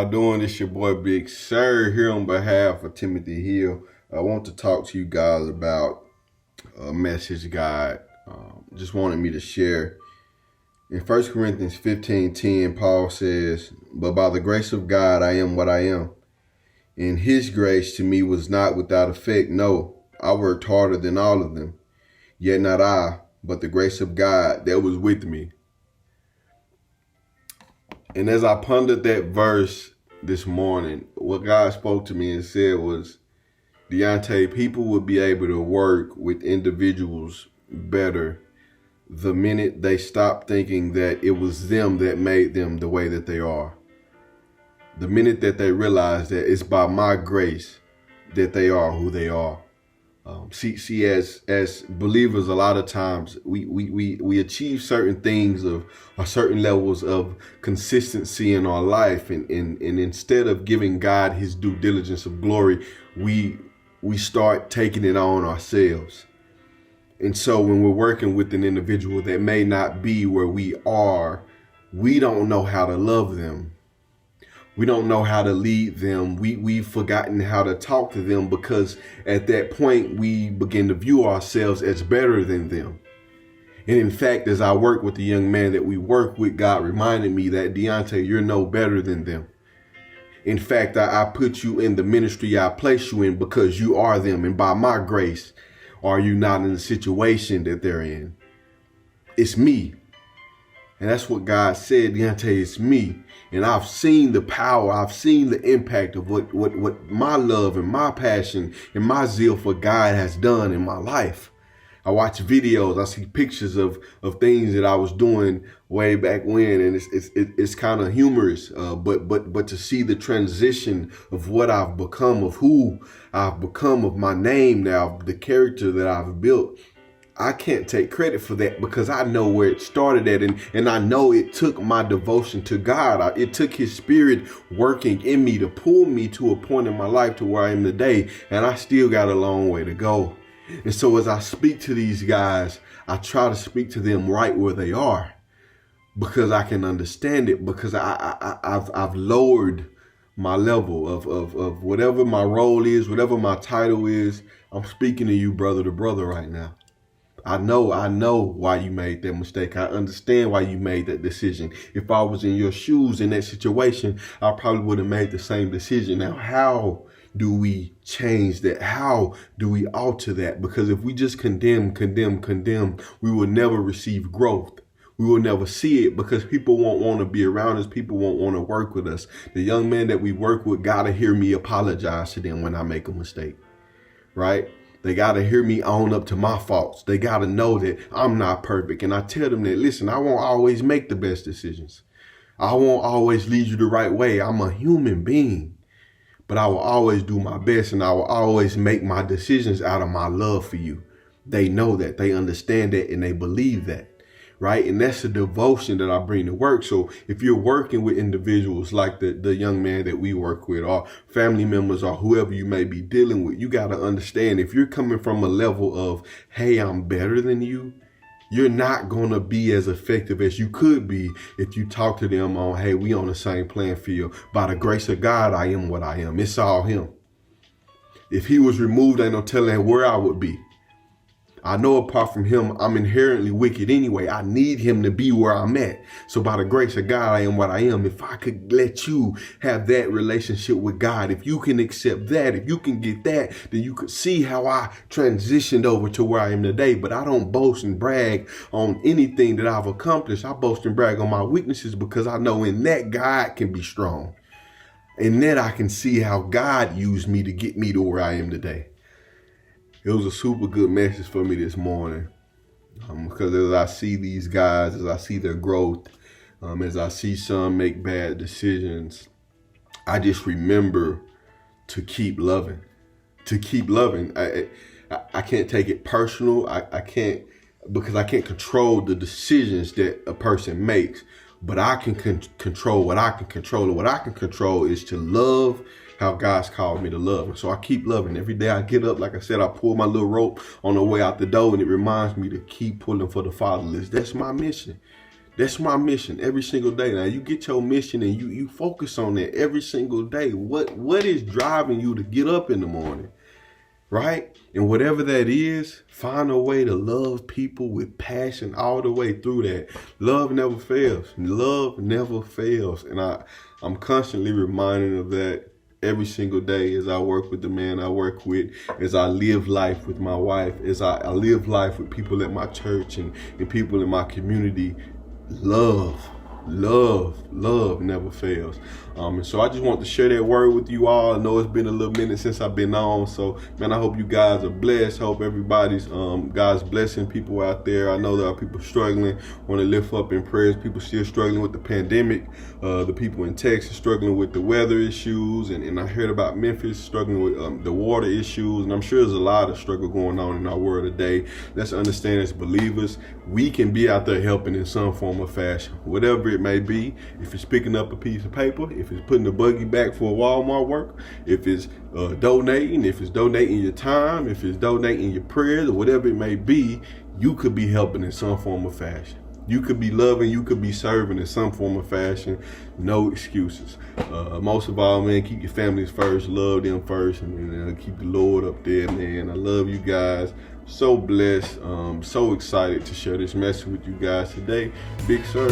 y'all doing? It's your boy Big Sir here on behalf of Timothy Hill. I want to talk to you guys about a message God just wanted me to share. In 1 Corinthians 15:10, Paul says, "But by the grace of God I am what I am. And his grace to me was not without effect. No, I worked harder than all of them. Yet not I, but the grace of God that was with me." And as I pondered that verse this morning, what God spoke to me and said was, Deontay, people would be able to work with individuals better the minute they stop thinking that it was them that made them the way that they are. The minute that they realize that it's by my grace that they are who they are. As believers, a lot of times we achieve certain things or certain levels of consistency in our life, and instead of giving God his due diligence of glory, we start taking it on ourselves. And so when we're working with an individual that may not be where we are, we don't know how to love them. We don't know how to lead them. We've forgotten how to talk to them, because at that point we begin to view ourselves as better than them. And in fact, as I work with the young man that we work with, God reminded me that, Deontay, you're no better than them. In fact, I put you in the ministry I place you in because you are them. And by my grace, are you not in the situation that they're in? It's me. And that's what God said, Deontay, it's me. And I've seen the power, I've seen the impact of what my love and my passion and my zeal for God has done in my life. I watch videos, I see pictures of things that I was doing way back when, and it's kind of humorous, but to see the transition of what I've become, of who I've become, of my name now, the character that I've built, I can't take credit for that, because I know where it started at, and I know it took my devotion to God. It took his spirit working in me to pull me to a point in my life to where I am today, and I still got a long way to go. And so as I speak to these guys, I try to speak to them right where they are, because I can understand it, because I've lowered my level of whatever my role is, whatever my title is. I'm speaking to you brother to brother right now. I know why you made that mistake. I understand why you made that decision. If I was in your shoes in that situation, I probably would have made the same decision. Now, how do we change that? How do we alter that? Because if we just condemn, we will never receive growth. We will never see it, because people won't want to be around us. People won't want to work with us. The young men that we work with got to hear me apologize to them when I make a mistake, right? They got to hear me own up to my faults. They got to know that I'm not perfect. And I tell them that, listen, I won't always make the best decisions. I won't always lead you the right way. I'm a human being, but I will always do my best, and I will always make my decisions out of my love for you. They know that, they understand that, and they believe that. Right? And that's the devotion that I bring to work. So if you're working with individuals like the young man that we work with, or family members, or whoever you may be dealing with, you got to understand, if you're coming from a level of, hey, I'm better than you, you're not going to be as effective as you could be if you talk to them on, hey, we on the same playing field. By the grace of God, I am what I am. It's all him. If he was removed, ain't no telling where I would be. I know apart from him, I'm inherently wicked anyway. I need him to be where I'm at. So by the grace of God, I am what I am. If I could let you have that relationship with God, if you can accept that, if you can get that, then you could see how I transitioned over to where I am today. But I don't boast and brag on anything that I've accomplished. I boast and brag on my weaknesses, because I know in that God can be strong. In that I can see how God used me to get me to where I am today. It was a super good message for me this morning, because as I see these guys, as I see their growth, as I see some make bad decisions, I just remember to keep loving, I can't take it personal. I can't, because I can't control the decisions that a person makes, but I can control what I can control. And what I can control is to love how God's called me to love. And so I keep loving. Every day I get up, like I said, I pull my little rope on the way out the door, and it reminds me to keep pulling for the fatherless. That's my mission. That's my mission every single day. Now you get your mission and you focus on that every single day. What is driving you to get up in the morning? Right? And whatever that is, find a way to love people with passion all the way through that. Love never fails. Love never fails. And I'm constantly reminded of that every single day as I work with the man I work with, as I live life with my wife, as I live life with people at my church and people in my community. Love never fails. And so I just want to share that word with you all. I know it's been a little minute since I've been on, so man, I hope you guys are blessed. Hope everybody's God's blessing people out there. I know there are people struggling. Want to lift up in prayers. People still struggling with the pandemic. The people in Texas struggling with the weather issues, and I heard about Memphis struggling with the water issues, and I'm sure there's a lot of struggle going on in our world today. Let's understand as believers, we can be out there helping in some form or fashion, whatever it may be. If it's picking up a piece of paper, if it's putting the buggy back for Walmart work, if it's donating, if it's donating your time, if it's donating your prayers, or whatever it may be, you could be helping in some form or fashion. You could be loving, you could be serving in some form or fashion. No excuses. Most of all, man, keep your families first, love them first, and keep the Lord up there, man. I love you guys. So blessed, so excited to share this message with you guys today. Big Sir.